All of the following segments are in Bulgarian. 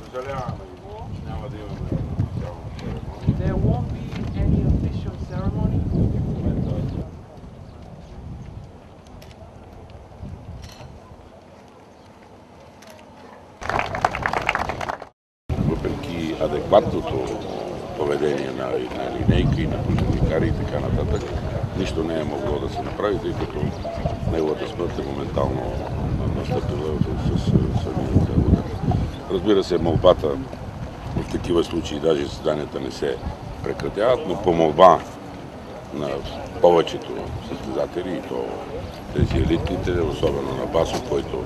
Съжаляваме, няма да имаме официална церемония. There won't be any official ceremony. Въпреки адекватното поведение на линейка и на политикари и така нататък, нищо не е могло да се направи, тъй като неговата смърт е моментално настъпила с самия удар. Разбира се, молбата в такива случаи, даже заседанията не се прекратяват, но по молба на повечето състезатели, и то тези елитните, особено на Басо, който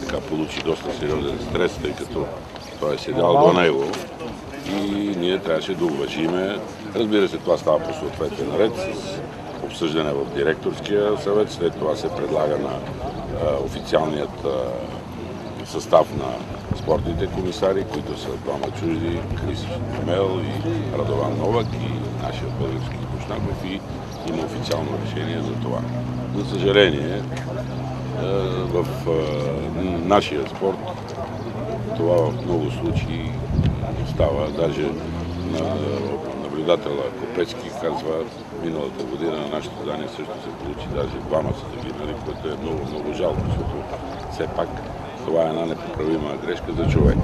така получи доста сериозен стрес, тъй като той е седял до него и ние трябваше да уважиме. Разбира се, това става по съответен ред с обсъждане в директорския съвет, след това се предлага на официалният състав на спортните комисари, които са двама чужди, Крис Мел и Радован Новак и нашия български Бушнаков, и има официално решение за това. За съжаление, в нашия спорт това в много случаи става. Даже наблюдателя Копецки казва, миналата година на нашето задание също се получи, даже двама са загинали, което е много, много жалко, защото все пак това е една непоправима грешка за човек.